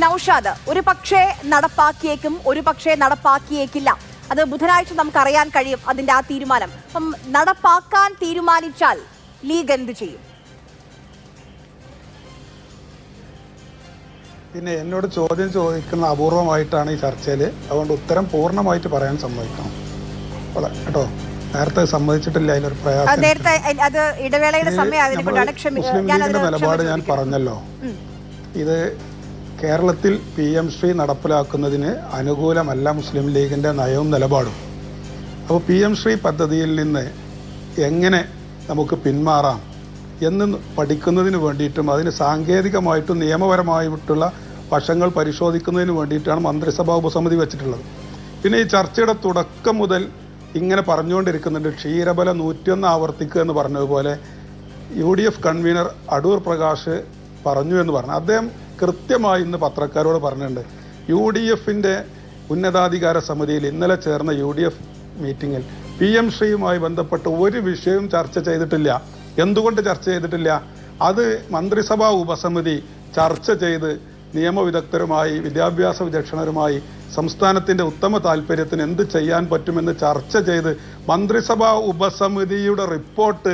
നൌഷാദ്, ഒരു പക്ഷേ നടപ്പാക്കിയേക്കും, ഒരു പക്ഷേ നടപ്പാക്കിയേക്കില്ല. അത് ബുധനാഴ്ച നമുക്കറിയാൻ കഴിയും അതിന്റെ ആ തീരുമാനം. അപ്പം നടപ്പാക്കാൻ തീരുമാനിച്ചാൽ ലീഗ് എന്ത് ചെയ്യും? പിന്നെ എന്നോട് ചോദ്യം ചോദിക്കുന്ന അപൂർവമായിട്ടാണ് ഈ ചർച്ചയിൽ. അതുകൊണ്ട് ഉത്തരം പൂർണ്ണമായിട്ട് പറയാൻ സമ്മതിക്കണം കേട്ടോ. നേരത്തെ സമ്മതിച്ചിട്ടില്ല, അതിലൊരു പ്രയാസം. മുസ്ലിം ലീഗിന്റെ നിലപാട് ഞാൻ പറഞ്ഞല്ലോ. ഇത് കേരളത്തിൽ PM-ശ്രീ നടപ്പിലാക്കുന്നതിന് അനുകൂലമല്ല മുസ്ലിം ലീഗിന്റെ നയവും നിലപാടും. അപ്പോൾ PM-ശ്രീ പദ്ധതിയിൽ നിന്ന് എങ്ങനെ നമുക്ക് പിന്മാറാം എന്ന് പഠിക്കുന്നതിന് വേണ്ടിയിട്ടും അതിന് സാങ്കേതികമായിട്ടും നിയമപരമായിട്ടുള്ള വശങ്ങൾ പരിശോധിക്കുന്നതിന് വേണ്ടിയിട്ടാണ് മന്ത്രിസഭാ ഉപസമിതി വെച്ചിട്ടുള്ളത്. പിന്നെ ഈ ചർച്ചയുടെ തുടക്കം മുതൽ ഇങ്ങനെ പറഞ്ഞുകൊണ്ടിരിക്കുന്നുണ്ട്, ക്ഷീരബല 101 ആവർത്തിക്കുക എന്ന് പറഞ്ഞതുപോലെ UDF കൺവീനർ അടൂർ പ്രകാശ് പറഞ്ഞു എന്ന് പറഞ്ഞു. അദ്ദേഹം കൃത്യമായി ഇന്ന് പത്രക്കാരോട് പറഞ്ഞിട്ടുണ്ട്, UDFന്റെ ഉന്നതാധികാര സമിതിയിൽ ഇന്നലെ ചേർന്ന UDF മീറ്റിങ്ങിൽ PM-ശ്രീയുമായി ബന്ധപ്പെട്ട് ഒരു വിഷയവും ചർച്ച ചെയ്തിട്ടില്ല. എന്തുകൊണ്ട് ചർച്ച ചെയ്തിട്ടില്ല? അത് മന്ത്രിസഭാ ഉപസമിതി ചർച്ച ചെയ്ത് നിയമവിദഗ്ധരുമായി, വിദ്യാഭ്യാസ വിചക്ഷണരുമായി സംസ്ഥാനത്തിന്റെ ഉത്തമ താല്പര്യത്തിന് എന്ത് ചെയ്യാൻ പറ്റുമെന്ന് ചർച്ച ചെയ്ത് മന്ത്രിസഭാ ഉപസമിതിയുടെ റിപ്പോർട്ട്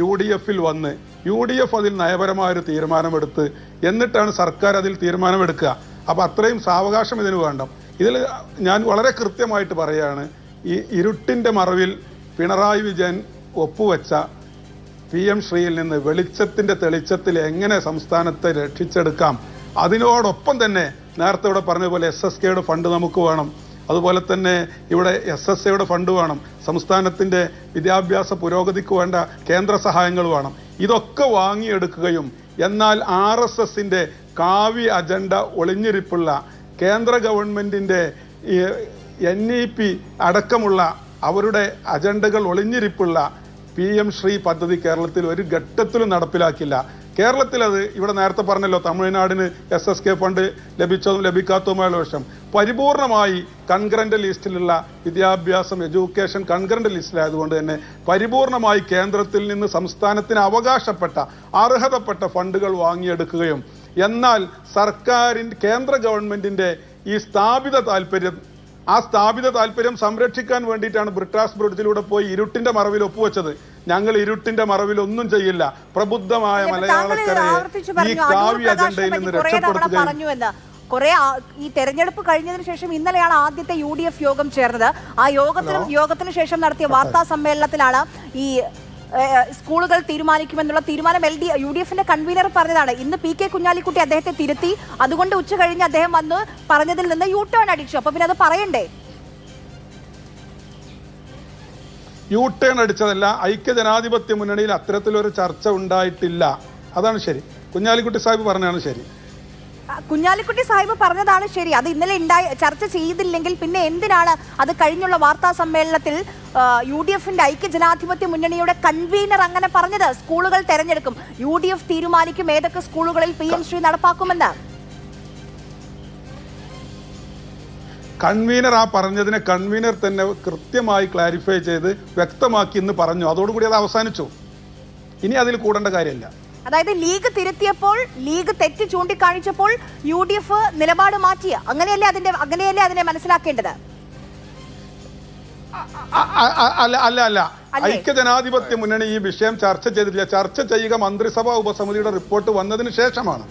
UDF-ൽ വന്ന് UDF അതിൽ നയപരമായൊരു തീരുമാനമെടുത്ത് എന്നിട്ടാണ് സർക്കാർ അതിൽ തീരുമാനമെടുക്കുക. അപ്പോൾ അത്രയും സാവകാശം ഇതിന് വേണ്ട. ഇതിൽ ഞാൻ വളരെ കൃത്യമായിട്ട് പറയുകയാണ്, ഈ ഇരുട്ടിന്റെ മറവിൽ പിണറായി വിജയൻ ഒപ്പുവെച്ച PM-ശ്രീയിൽ നിന്ന് വെളിച്ചത്തിന്റെ തെളിച്ചത്തിൽ എങ്ങനെ സംസ്ഥാനത്തെ രക്ഷിച്ചെടുക്കാം, അതിനോടൊപ്പം തന്നെ നേരത്തെ ഇവിടെ പറഞ്ഞതുപോലെ SSKയുടെ ഫണ്ട് നമുക്ക് വേണം, അതുപോലെ തന്നെ ഇവിടെ SSAയുടെ ഫണ്ട് വേണം, സംസ്ഥാനത്തിന്റെ വിദ്യാഭ്യാസ പുരോഗതിക്ക് വേണ്ട കേന്ദ്ര സഹായങ്ങൾ വേണം. ഇതൊക്കെ വാങ്ങിയെടുക്കുകയും എന്നാൽ RSSന്റെ കാവ്യ അജണ്ട ഒളിഞ്ഞിരിപ്പുള്ള കേന്ദ്ര ഗവൺമെന്റിന്റെ NEP അടക്കമുള്ള അവരുടെ അജണ്ടകൾ ഒളിഞ്ഞിരിപ്പുള്ള PM-ശ്രീ പദ്ധതി കേരളത്തിൽ ഒരു ഘട്ടത്തിലും നടപ്പിലാക്കില്ല. കേരളത്തിൽ അത് ഇവിടെ നേരത്തെ പറഞ്ഞല്ലോ, തമിഴ്നാടിന് SSK ഫണ്ട് ലഭിച്ചതും ലഭിക്കാത്തതുമായുള്ള വശം പരിപൂർണമായി കൺകറന്റ് ലിസ്റ്റിലുള്ള വിദ്യാഭ്യാസം, എഡ്യൂക്കേഷൻ കൺകറന്റ് ലിസ്റ്റിലായതുകൊണ്ട് തന്നെ പരിപൂർണമായി കേന്ദ്രത്തിൽ നിന്ന് സംസ്ഥാനത്തിന് അവകാശപ്പെട്ട അർഹതപ്പെട്ട ഫണ്ടുകൾ വാങ്ങിയെടുക്കുകയും എന്നാൽ സർക്കാരിൻ്റെ കേന്ദ്ര ഗവൺമെന്റിന്റെ ഈ സ്ഥാപിത താല്പര്യം സംരക്ഷിക്കാൻ വേണ്ടിയിട്ടാണ് ബ്രിട്ടാസ് ബ്രിഡ്ജിലൂടെ പോയി ഇരുട്ടിന്റെ മറവിൽ ഒപ്പുവെച്ചത്. ഞങ്ങൾ ഇരുട്ടിന്റെ മറവിൽ ഒന്നും ചെയ്യില്ല, പ്രബുദ്ധമായ മലയാളക്കരയെ ഈ കാവ്യ അജണ്ടയിൽ നിന്ന് രക്ഷപ്പെടുത്തുകയും. കുറെ ഈ തെരഞ്ഞെടുപ്പ് കഴിഞ്ഞതിന് ശേഷം ഇന്നലെയാണ് ആദ്യത്തെ UDF യോഗം ചേർന്നത്. ആ യോഗത്തിന് ശേഷം നടത്തിയ വാർത്താ സമ്മേളനത്തിലാണ് ഈ സ്കൂളുകൾ തീരുമാനിക്കുമെന്നുള്ള തീരുമാനം UDFന്റെ കൺവീനർ പറഞ്ഞതാണ്. ഇന്ന് PK കുഞ്ഞാലിക്കുട്ടി അദ്ദേഹത്തെ തിരുത്തി, അതുകൊണ്ട് ഉച്ച കഴിഞ്ഞ് അദ്ദേഹം വന്ന് പറഞ്ഞതിൽ നിന്ന് U-ടേൺ അടിച്ചു. അപ്പൊ പിന്നെ അത് പറയണ്ടേ? U-ടേൺ അടിച്ചതല്ല, ഐക്യജനാധിപത്യ മുന്നണിയിൽ അത്തരത്തിലൊരു ചർച്ച ഉണ്ടായിട്ടില്ല. അതാണ് ശരി. കുഞ്ഞാലിക്കുട്ടി സാഹിബ് പറഞ്ഞതാണ് ശരി. കുഞ്ഞാലിക്കുട്ടി സാഹിബ് പറഞ്ഞതാണ് ശരി. അത് ഇന്നലെ ചർച്ച ചെയ്തില്ലെങ്കിൽ പിന്നെ എന്തിനാണ് അത് കഴിഞ്ഞുള്ള വാർത്താ സമ്മേളനത്തിൽ UDFന്റെ ഐക്യജനാധിപത്യ മുന്നണിയുടെ കൺവീനർ അങ്ങനെ പറഞ്ഞത്? സ്കൂളുകൾ തെരഞ്ഞെടുക്കും, UDF തീരുമാനിക്കും ഏതൊക്കെ സ്കൂളുകളിൽ PM-ശ്രീ നടപ്പാക്കുമെന്ന്. കൺവീനർ പറഞ്ഞതിനെ കൺവീനർ തന്നെ കൃത്യമായി ക്ലാരിഫൈ ചെയ്ത് വ്യക്തമാക്കി എന്ന് പറഞ്ഞു. അതോടുകൂടി അത് അവസാനിച്ചു. ഇനി അതിൽ കൂടേണ്ട കാര്യമില്ല. അതായത് ലീഗ് തിരുത്തിയപ്പോൾ, ലീഗ് തെറ്റ് ചൂണ്ടിക്കാണിച്ചപ്പോൾ UDF നിലപാട് മാറ്റിയ, അങ്ങനെയല്ലേ അതിനെ മനസ്സിലാക്കേണ്ടത്? അല്ല, ഐക്യജനാധിപത്യ മുന്നണി ഈ വിഷയം ചർച്ച ചെയ്തിട്ടില്ല. ചർച്ച ചെയ്യുക മന്ത്രിസഭാ ഉപസമിതിയുടെ റിപ്പോർട്ട് വന്നതിന് ശേഷമാണ്.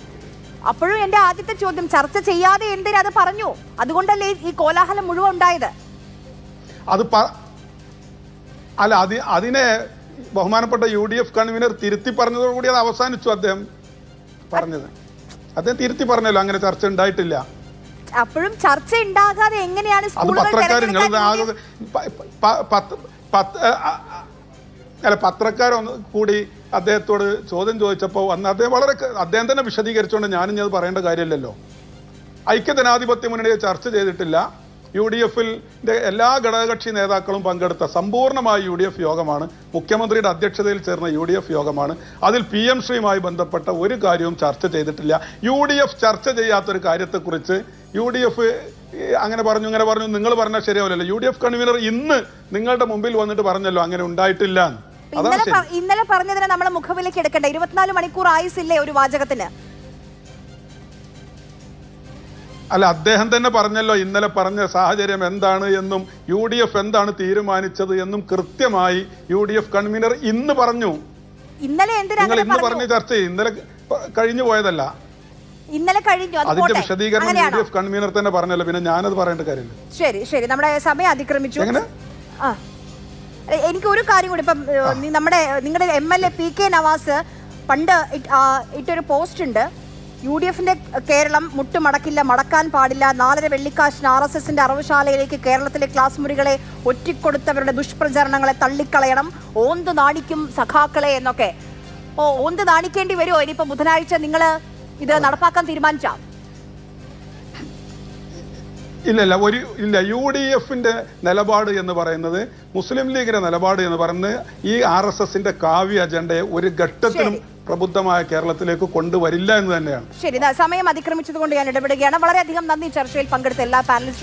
അപ്പോഴും എന്റെ ആദ്യത്തെ ചോദ്യം, ചർച്ച ചെയ്യാതെ എന്തിനാ അത് പറഞ്ഞു? അതുകൊണ്ടല്ലേ ഈ കോലാഹലം മുഴുവൻ ഉണ്ടായത്? അതിനെ ബഹുമാനപ്പെട്ട UDF കൺവീനർ തിരുത്തി പറഞ്ഞതോടുകൂടി അത് അവസാനിച്ചു. അദ്ദേഹം തിരുത്തി പറഞ്ഞല്ലോ, അങ്ങനെ ചർച്ച ഉണ്ടായിട്ടില്ല. അപ്പോഴും ചർച്ച ഉണ്ടാകാതെ എങ്ങനെയാണ് പത്രക്കാരൊന്ന് കൂടി അദ്ദേഹത്തോട് ചോദ്യം ചോദിച്ചപ്പോൾ അന്ന് അദ്ദേഹം തന്നെ വിശദീകരിച്ചുകൊണ്ട് ഞാനും അത് പറയേണ്ട കാര്യമില്ലല്ലോ. ഐക്യജനാധിപത്യ മുന്നണിയെ ചർച്ച ചെയ്തിട്ടില്ല. UDF-ന്റെ എല്ലാ ഘടകകക്ഷി നേതാക്കളും പങ്കെടുത്ത സമ്പൂർണ്ണമായ UDF യോഗമാണ്, മുഖ്യമന്ത്രിയുടെ അധ്യക്ഷതയിൽ ചേർന്ന UDF യോഗമാണ്. അതിൽ PM-ശ്രീയുമായി ബന്ധപ്പെട്ട ഒരു കാര്യവും ചർച്ച ചെയ്തിട്ടില്ല. UDF ചർച്ച ചെയ്യാത്തൊരു കാര്യത്തെക്കുറിച്ച് UDF അങ്ങനെ പറഞ്ഞു ഇങ്ങനെ പറഞ്ഞു നിങ്ങൾ പറഞ്ഞാൽ ശരിയാവില്ലല്ലോ. UDF കൺവീനർ ഇന്ന് നിങ്ങളുടെ മുമ്പിൽ വന്നിട്ട് പറഞ്ഞല്ലോ അങ്ങനെ ഉണ്ടായിട്ടില്ല. ഇന്നലെ പറഞ്ഞതിനെ നമ്മൾ മുഖവിലേക്ക് എടുക്കണ്ട. 24 മണിക്കൂർ ആയുസില്ലേ ഒരു വാചകത്തിന്? അല്ല, അദ്ദേഹം തന്നെ പറഞ്ഞല്ലോ ഇന്നലെ പറഞ്ഞ സാഹചര്യം എന്താണ് എന്നും UDF എന്താണ് തീരുമാനിച്ചത് എന്നും കൃത്യമായി UDF കൺവീനർ ഇന്ന് പറഞ്ഞു. ഇന്നലെ നിങ്ങൾ ഇന്ന് പറഞ്ഞ ചർച്ച ഇന്നലെ കഴിഞ്ഞു പോയതല്ല. ഇന്നലെ കഴിഞ്ഞു. അതിന്റെ വിശദീകരണം UDF കൺവീനർ തന്നെ പറഞ്ഞല്ലോ, പിന്നെ ഞാനത് പറയേണ്ട കാര്യമില്ല. ശരി ശരി, നമ്മുടെ സമയം അതിക്രമിച്ചു. എനിക്ക് ഒരു കാര്യം കൂടി, ഇപ്പം നിങ്ങളുടെ MLA PK നവാസ് പണ്ട് ഇട്ടൊരു പോസ്റ്റ് ഉണ്ട്. UDFന്റെ കേരളം മുട്ടുമടക്കില്ല, മടക്കാൻ പാടില്ല, 4.5 വെള്ളിക്കാശിന് RSSന്റെ അറവുശാലയിലേക്ക് കേരളത്തിലെ ക്ലാസ് മുറികളെ ഒറ്റിക്കൊടുത്തവരുടെ ദുഷ്പ്രചരണങ്ങളെ തള്ളിക്കളയണം, ഓന്ത് നാണിക്കും സഖാക്കളെ എന്നൊക്കെ. ഓന്ത് നാണിക്കേണ്ടി വരുമോ ഇനിയിപ്പോ ബുധനാഴ്ച നിങ്ങൾ ഇത് നടപ്പാക്കാൻ തീരുമാനിച്ചാ? ഇല്ല, UDFന്റെ നിലപാട് എന്ന് പറയുന്നത്, മുസ്ലിം ലീഗിന്റെ നിലപാട് എന്ന് പറയുന്നത് ഈ RSSന്റെ കാവ്യ അജണ്ടയെ ഒരു ഘട്ടത്തിലും പ്രബുദ്ധമായ കേരളത്തിലേക്ക് കൊണ്ടുവരില്ല എന്ന് തന്നെയാണ്. ശരി, സമയം അതിക്രമിച്ചതുകൊണ്ട് ഞാൻ ഇടപെടുകയാണ്. വളരെയധികം നന്ദി ചർച്ചയിൽ പങ്കെടുത്ത എല്ലാ പാനലിസ്റ്റുകളും.